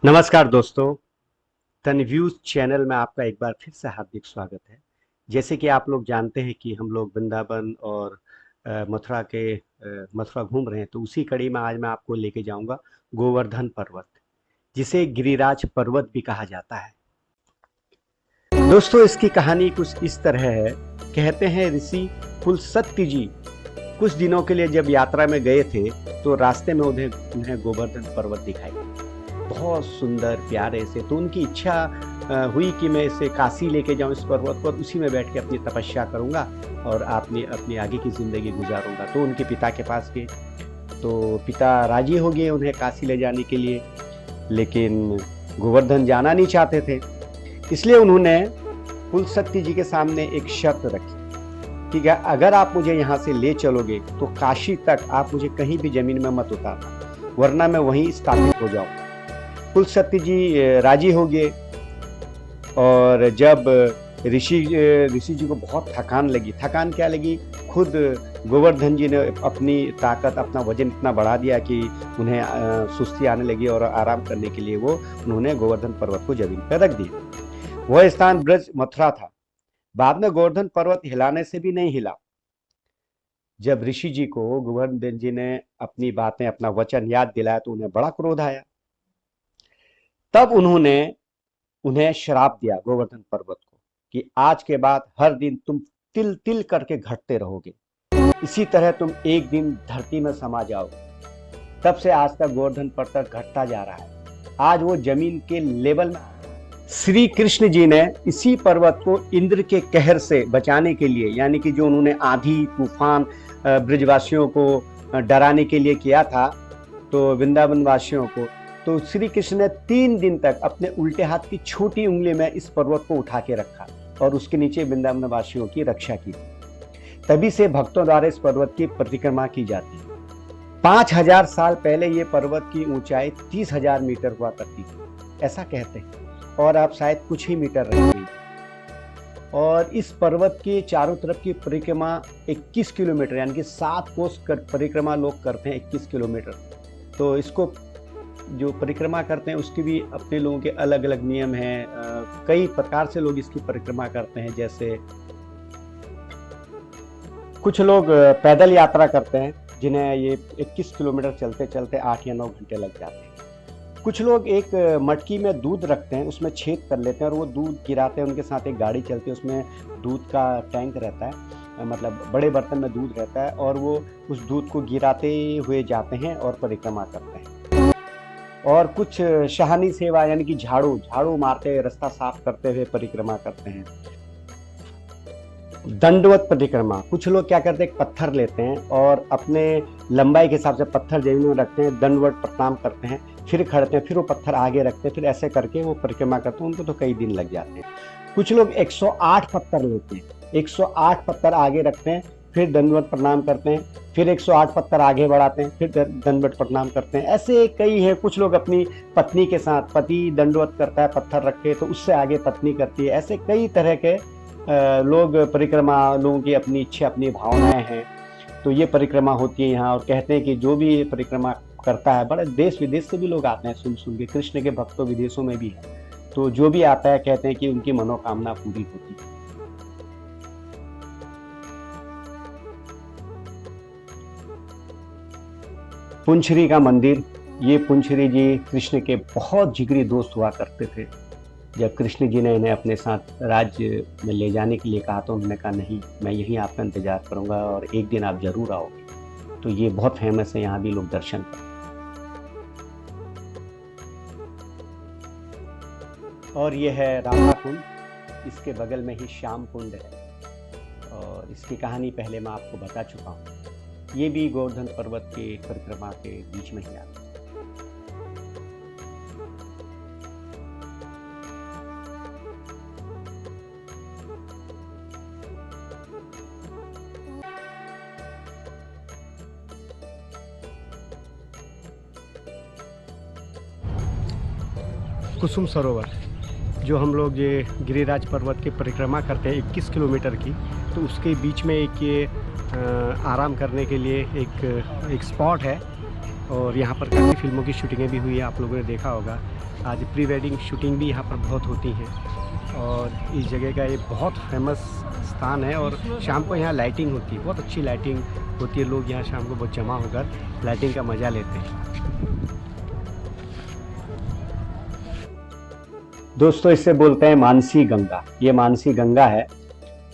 नमस्कार दोस्तों, तनव्यूज़ चैनल में आपका एक बार फिर से हार्दिक स्वागत है। जैसे कि आप लोग जानते हैं कि हम लोग वृंदावन और मथुरा घूम रहे हैं, तो उसी कड़ी में आज मैं आपको लेके जाऊंगा गोवर्धन पर्वत, जिसे गिरिराज पर्वत भी कहा जाता है। दोस्तों, इसकी कहानी कुछ इस तरह है। कहते हैं ऋषि पुलस्त्य जी कुछ दिनों के लिए जब यात्रा में गए थे, तो रास्ते में उन्हें गोवर्धन पर्वत दिखाई, बहुत सुंदर प्यारे से। तो उनकी इच्छा हुई कि मैं इसे काशी लेके जाऊं, इस पर्वत पर, उसी में बैठ के अपनी तपस्या करूंगा और अपनी अपनी आगे की ज़िंदगी गुजारूंगा। तो उनके पिता के पास गए, तो पिता राजी हो गए उन्हें काशी ले जाने के लिए, लेकिन गोवर्धन जाना नहीं चाहते थे। इसलिए उन्होंने पुलस्त्य जी के सामने एक शर्त रखी कि अगर आप मुझे यहाँ से ले चलोगे तो काशी तक आप मुझे कहीं भी ज़मीन में मत उतारना, वरना मैं वहीं स्थापित हो जाऊंगा। पुलस्त्य जी राजी हो गए। और जब ऋषि जी को बहुत थकान लगी, थकान क्या लगी, खुद गोवर्धन जी ने अपनी ताकत, अपना वजन इतना बढ़ा दिया कि उन्हें सुस्ती आने लगी और आराम करने के लिए उन्होंने गोवर्धन पर्वत को जमीन पर रख दिया। वह स्थान ब्रज मथुरा था। बाद में गोवर्धन पर्वत हिलाने से भी नहीं हिला। जब ऋषि जी को गोवर्धन जी ने अपनी बातें, अपना वचन याद दिलाया, तो उन्हें बड़ा क्रोध आया। तब उन्होंने उन्हें श्राप दिया गोवर्धन पर्वत को कि आज के बाद हर दिन तुम तिल तिल करके घटते रहोगे, इसी तरह तुम एक दिन धरती में समा जाओगे। तब से आज तक गोवर्धन पर्वत घटता जा रहा है। आज वो जमीन के लेवल में। श्री कृष्ण जी ने इसी पर्वत को इंद्र के कहर से बचाने के लिए, यानी कि जो उन्होंने आंधी तूफान ब्रजवासियों को डराने के लिए किया था, तो वृंदावन वासियों को, तो श्री कृष्ण ने 3 दिन तक अपने उल्टे हाथ की छोटी उंगली में इस पर्वत को उठा के रखा और उसके नीचे वृंदावन वासियों की रक्षा की। तभी से भक्तों द्वारा इस पर्वत की परिक्रमा की जाती है। 5000 साल पहले ये पर्वत की ऊंचाई 30,000 मीटर हुआ करती थी, ऐसा कहते हैं, और अब शायद कुछ ही मीटर रह गई। और इस पर्वत के चारों तरफ की परिक्रमा 21 किलोमीटर, यानी कि 7 कोस परिक्रमा लोग करते हैं, 21 किलोमीटर। तो इसको जो परिक्रमा करते हैं उसके भी अपने लोगों के अलग अलग नियम हैं। कई प्रकार से लोग इसकी परिक्रमा करते हैं। जैसे कुछ लोग पैदल यात्रा करते हैं, जिन्हें ये 21 किलोमीटर चलते चलते 8 या 9 घंटे लग जाते हैं। कुछ लोग एक मटकी में दूध रखते हैं, उसमें छेद कर लेते हैं और वो दूध गिराते हैं। उनके साथ एक गाड़ी चलती है, उसमें दूध का टैंक रहता है, मतलब बड़े बर्तन में दूध रहता है, और वो उस दूध को गिराते हुए जाते हैं और परिक्रमा करते हैं। और कुछ शहानी सेवा, यानी कि झाड़ू मारते, रास्ता साफ करते हुए परिक्रमा करते हैं। दंडवत परिक्रमा, कुछ लोग क्या करते हैं, एक पत्थर लेते हैं और अपने लंबाई के हिसाब से पत्थर जमीन में रखते हैं, दंडवत प्रणाम करते हैं, फिर खड़ते हैं, फिर वो पत्थर आगे रखते हैं, फिर ऐसे करके वो परिक्रमा करते हैं। उनको तो कई दिन लग जाते हैं। कुछ लोग 108 पत्थर लेते हैं, 108 पत्थर आगे रखते हैं, फिर दंडवत प्रणाम करते हैं, फिर 108 पत्थर आगे बढ़ाते हैं, फिर दंडवत प्रणाम करते हैं। ऐसे कई हैं। कुछ लोग अपनी पत्नी के साथ, पति दंडवत करता है पत्थर रख के, तो उससे आगे पत्नी करती है। ऐसे कई तरह के लोग परिक्रमा, लोगों की अपनी इच्छा, अपनी भावनाएं हैं, तो ये परिक्रमा होती है यहाँ। और कहते हैं कि जो भी ये परिक्रमा करता है, बड़े देश विदेश से भी लोग आते हैं सुन के। कृष्ण के भक्त तो विदेशों में भी है, तो जो भी आता है कहते हैं कि उनकी मनोकामना पूरी होती है। पुंचरी का मंदिर, ये पुंचरी जी कृष्ण के बहुत जिगरी दोस्त हुआ करते थे। जब कृष्ण जी ने इन्हें अपने साथ राज्य में ले जाने के लिए कहा, तो उन्होंने कहा नहीं, मैं यहीं आपका इंतजार करूंगा और एक दिन आप जरूर आओगे। तो ये बहुत फेमस है, यहाँ भी लोग दर्शन करते हैं। और ये है राधा कुंड, इसके बगल में ही श्याम कुंड है, और इसकी कहानी पहले मैं आपको बता चुका हूँ। ये भी गोवर्धन पर्वत के परिक्रमा के बीच में ही आता है। कुसुम सरोवर, जो हम लोग ये गिरिराज पर्वत की परिक्रमा करते हैं 21 किलोमीटर की, तो उसके बीच में एक ये आराम करने के लिए एक स्पॉट है। और यहाँ पर काफ़ी फिल्मों की शूटिंगें भी हुई है, आप लोगों ने देखा होगा। आज प्री वेडिंग शूटिंग भी यहाँ पर बहुत होती हैं और इस जगह का ये बहुत फेमस स्थान है। और शाम को यहाँ लाइटिंग होती है, बहुत अच्छी लाइटिंग होती है। लोग यहाँ शाम को बहुत जमा होकर लाइटिंग का मज़ा लेते हैं। दोस्तों, इससे बोलते हैं मानसी गंगा। ये मानसी गंगा है।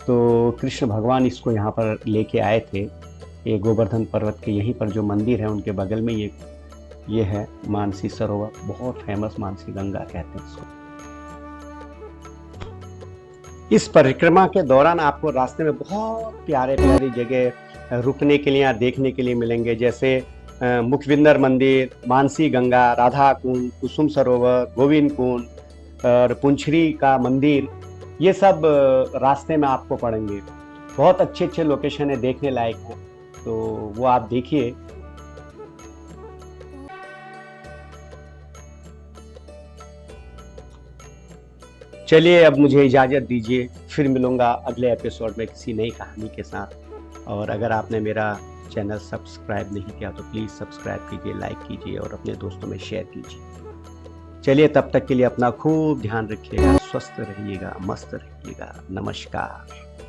तो कृष्ण भगवान इसको यहाँ पर लेके आए थे। ये गोवर्धन पर्वत के यहीं पर जो मंदिर है उनके बगल में ये है मानसी सरोवर। बहुत फेमस मानसी गंगा कहते हैं इसको। इस परिक्रमा के दौरान आपको रास्ते में बहुत प्यारे प्यारी जगह रुकने के लिए या देखने के लिए मिलेंगे, जैसे मुखविंदर मंदिर, मानसी गंगा, राधा कुंड, कुसुम सरोवर, गोविंद कुंड और पुंछरी का मंदिर। ये सब रास्ते में आपको पड़ेंगे। बहुत अच्छे अच्छे लोकेशन है, देखने लायक है, तो वो आप देखिए। चलिए, अब मुझे इजाज़त दीजिए। फिर मिलूंगा अगले एपिसोड में किसी नई कहानी के साथ। और अगर आपने मेरा चैनल सब्सक्राइब नहीं किया तो प्लीज़ सब्सक्राइब कीजिए, लाइक कीजिए और अपने दोस्तों में शेयर कीजिए। चलिए, तब तक के लिए अपना खूब ध्यान रखिएगा, स्वस्थ रहिएगा, मस्त रहिएगा। नमस्कार।